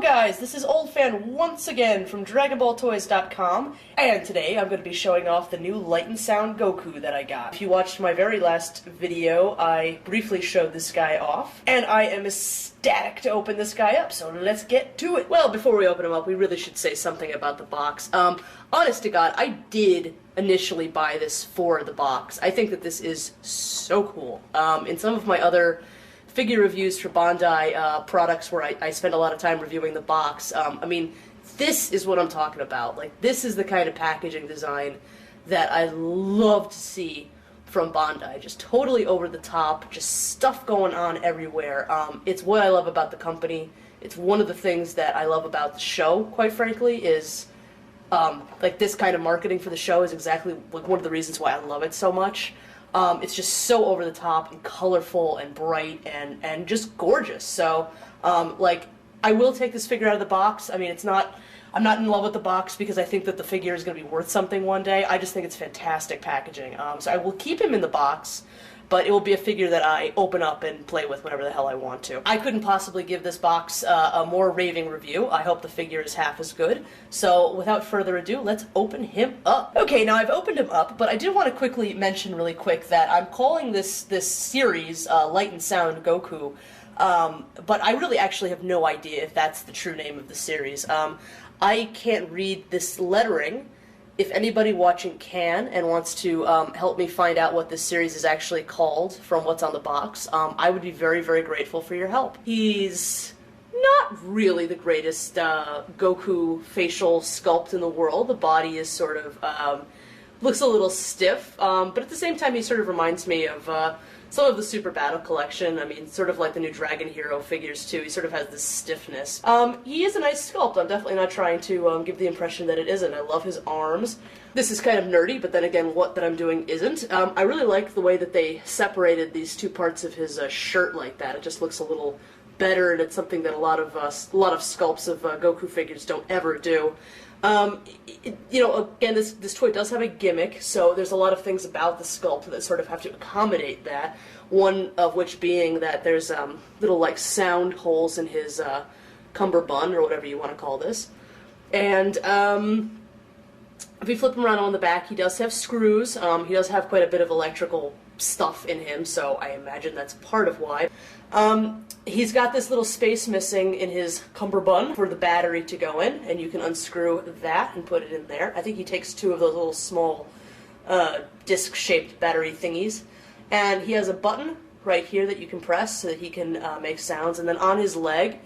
guys, this is Old Fan once again from DragonBallToys.com, and today I'm going to be showing off the new Light and Sound Goku that I got. If you watched my very last video, I briefly showed this guy off, and I am ecstatic to open this guy up, so let's get to it. Well, before we open him up, we really should say something about the box. Honest to God, I did initially buy this for the box. I think that this is so cool. In some of my other figure reviews for Bandai products where I spend a lot of time reviewing the box. I mean, this is what I'm talking about. Like, this is the kind of packaging design that I love to see from Bandai. Just totally over the top, just stuff going on everywhere. It's what I love about the company. It's one of the things that I love about the show, quite frankly, is like this kind of marketing for the show is exactly like one of the reasons why I love it so much. It's just so over the top and colorful and bright and just gorgeous. So, like, I will take this figure out of the box. I mean, I'm not in love with the box because I think that the figure is going to be worth something one day. I just think it's fantastic packaging. So I will keep him in the box, but it will be a figure that I open up and play with whenever the hell I want to. I couldn't possibly give this box a more raving review. I hope the figure is half as good. So without further ado, let's open him up. Okay, now I've opened him up, but I did want to quickly mention really quick that I'm calling this series Light and Sound Goku, but I really actually have no idea if that's the true name of the series. I can't read this lettering. If anybody watching can and wants to help me find out what this series is actually called from what's on the box, I would be very, very grateful for your help. He's not really the greatest Goku facial sculpt in the world. The body is sort of, looks a little stiff, but at the same time he sort of reminds me of some of the Super Battle collection. I mean, sort of like the new Dragon Hero figures too. He sort of has this stiffness. He is a nice sculpt. I'm definitely not trying to give the impression that it isn't. I love his arms. This is kind of nerdy, but then again, what that I'm doing isn't. I really like the way that they separated these two parts of his shirt like that. It just looks a little better, and it's something that a lot of sculpts of Goku figures don't ever do. You know, again, this toy does have a gimmick, so there's a lot of things about the sculpt that sort of have to accommodate that. One of which being that there's little, like, sound holes in his cummerbund, or whatever you want to call this. And if you flip him around on the back, he does have screws. He does have quite a bit of electrical stuff in him, so I imagine that's part of why. He's got this little space missing in his cummerbund for the battery to go in, and you can unscrew that and put it in there. I think he takes two of those little small disc-shaped battery thingies. And he has a button right here that you can press so that he can make sounds, and then on his leg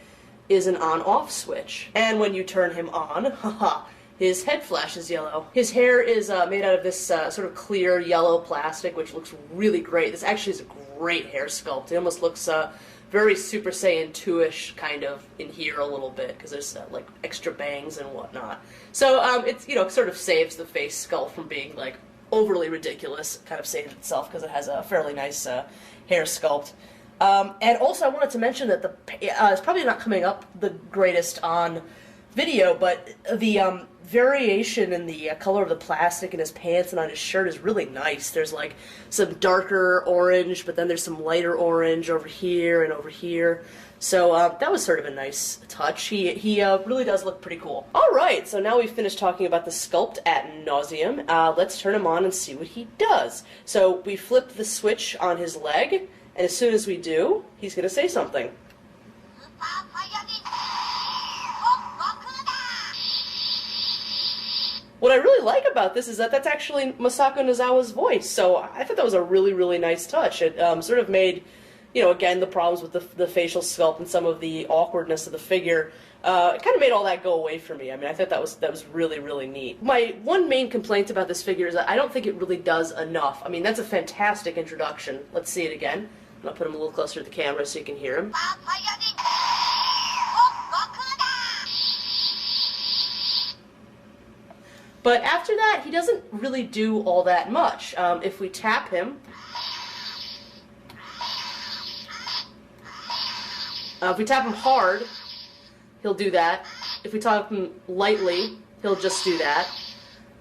is an on-off switch. And when you turn him on, haha, his head flashes yellow. His hair is made out of this sort of clear yellow plastic, which looks really great. This actually is a great hair sculpt. It almost looks very Super Saiyan 2-ish kind of in here a little bit, because there's like extra bangs and whatnot. So it's, you know, sort of saves the face sculpt from being like overly ridiculous. It kind of saves itself because it has a fairly nice hair sculpt. And also I wanted to mention that it's probably not coming up the greatest on video, but the variation in the color of the plastic in his pants and on his shirt is really nice. There's like some darker orange, but then there's some lighter orange over here and over here. So that was sort of a nice touch. He really does look pretty cool. Alright, so now we've finished talking about the sculpt ad nauseum. Let's turn him on and see what he does. So we flip the switch on his leg, and as soon as we do, he's going to say something. What I really like about this is that that's actually Masako Nozawa's voice, so I thought that was a really, really nice touch. It sort of made, you know, again, the problems with the facial sculpt and some of the awkwardness of the figure, it kind of made all that go away for me. I mean, I thought that was really, really neat. My one main complaint about this figure is that I don't think it really does enough. I mean, that's a fantastic introduction. Let's see it again. I'm going to put him a little closer to the camera so you can hear him. But after that, he doesn't really do all that much. If we tap him, hard, he'll do that. If we tap him lightly, he'll just do that.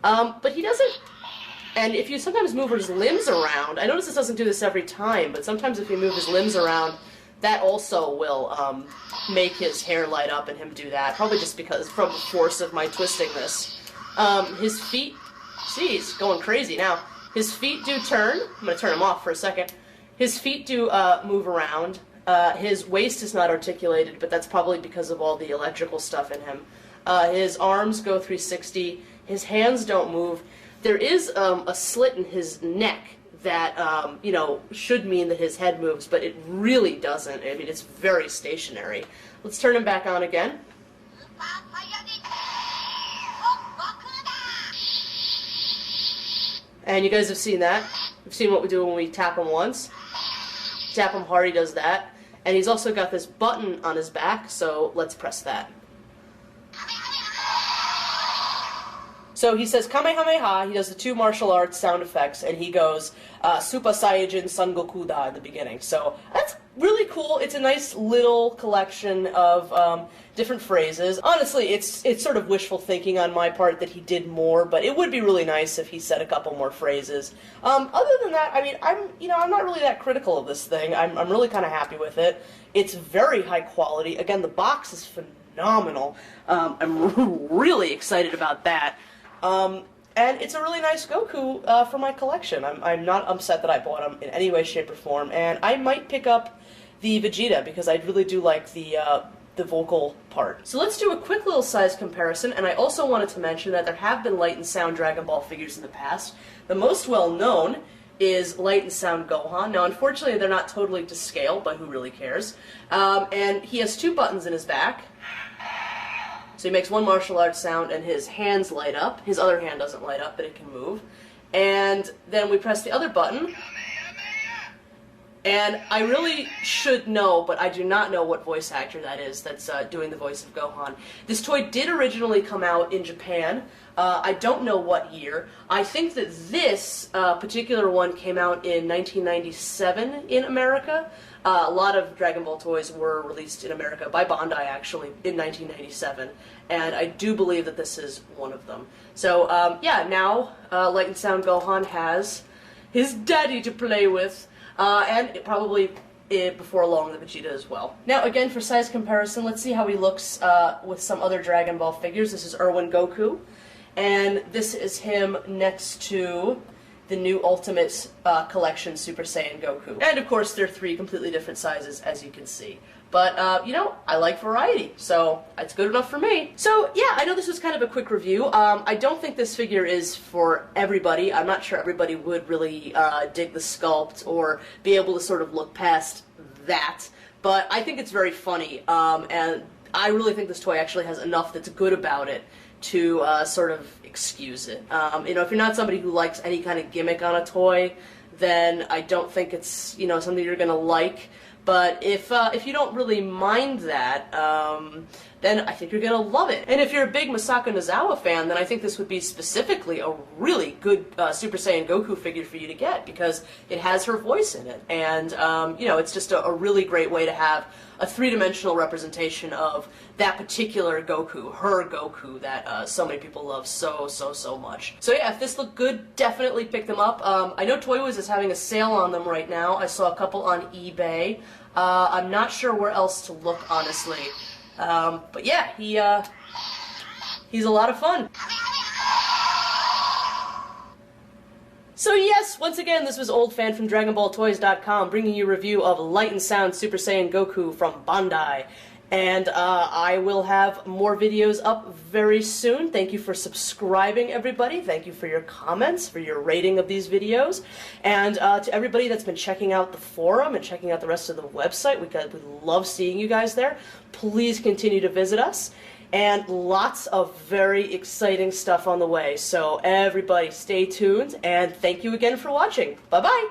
But he doesn't, and if you sometimes move his limbs around, I notice this doesn't do this every time, but sometimes if you move his limbs around, that also will make his hair light up and him do that, probably just because from the force of my twisting this. His feet, see, he's going crazy now. His feet do turn. I'm going to turn him off for a second. His feet do move around. His waist is not articulated, but that's probably because of all the electrical stuff in him. His arms go 360. His hands don't move. There is a slit in his neck that, you know, should mean that his head moves, but it really doesn't. I mean, it's very stationary. Let's turn him back on again. And you guys have seen that. You've seen what we do when we tap him once. Tap him hard, he does that. And he's also got this button on his back, so let's press that. So he says Kamehameha, he does the 2 martial arts sound effects, and he goes Super Saiyajin Son Goku da at the beginning. So that's really cool. It's a nice little collection of different phrases. Honestly, it's sort of wishful thinking on my part that he did more, but it would be really nice if he said a couple more phrases. Other than that, I mean, I'm not really that critical of this thing. I'm really kind of happy with it. It's very high quality. Again, the box is phenomenal. I'm really excited about that. And it's a really nice Goku for my collection. I'm not upset that I bought him in any way, shape, or form, and I might pick up the Vegeta because I really do like the vocal part. So let's do a quick little size comparison, and I also wanted to mention that there have been Light and Sound Dragon Ball figures in the past. The most well-known is Light and Sound Gohan. Now, unfortunately, they're not totally to scale, but who really cares? And he has 2 buttons in his back. So he makes 1 martial arts sound and his hands light up. His other hand doesn't light up, but it can move. And then we press the other button. And I really should know, but I do not know what voice actor that is that's doing the voice of Gohan. This toy did originally come out in Japan. I don't know what year. I think that this particular one came out in 1997 in America. A lot of Dragon Ball toys were released in America by Bandai, actually, in 1997, and I do believe that this is one of them. So, yeah, now Light and Sound Gohan has his daddy to play with, and probably before long the Vegeta as well. Now, again, for size comparison, let's see how he looks with some other Dragon Ball figures. This is Erwin Goku, and this is him next to the new Ultimate Collection Super Saiyan Goku. And of course, they're 3 completely different sizes, as you can see. But, you know, I like variety, so it's good enough for me. So, yeah, I know this was kind of a quick review. I don't think this figure is for everybody. I'm not sure everybody would really dig the sculpt or be able to sort of look past that. But I think it's very funny, and I really think this toy actually has enough that's good about it to sort of excuse it. You know, if you're not somebody who likes any kind of gimmick on a toy, then I don't think it's, you know, something you're gonna like. But if you don't really mind that, then I think you're gonna love it. And if you're a big Masako Nozawa fan, then I think this would be specifically a really good Super Saiyan Goku figure for you to get, because it has her voice in it. And, you know, it's just a really great way to have a 3-dimensional representation of that particular Goku, her Goku, that so many people love so much. So yeah, if this looked good, definitely pick them up. I know Toywiz is having a sale on them right now. I saw a couple on eBay. I'm not sure where else to look, honestly. But yeah, he's a lot of fun. So yes, once again, this was Old Fan from DragonBallToys.com bringing you a review of Light and Sound Super Saiyan Goku from Bandai. And I will have more videos up very soon. Thank you for subscribing, everybody. Thank you for your comments, for your rating of these videos. And to everybody that's been checking out the forum and checking out the rest of the website, we love seeing you guys there. Please continue to visit us. And lots of very exciting stuff on the way. So everybody stay tuned, and thank you again for watching. Bye-bye!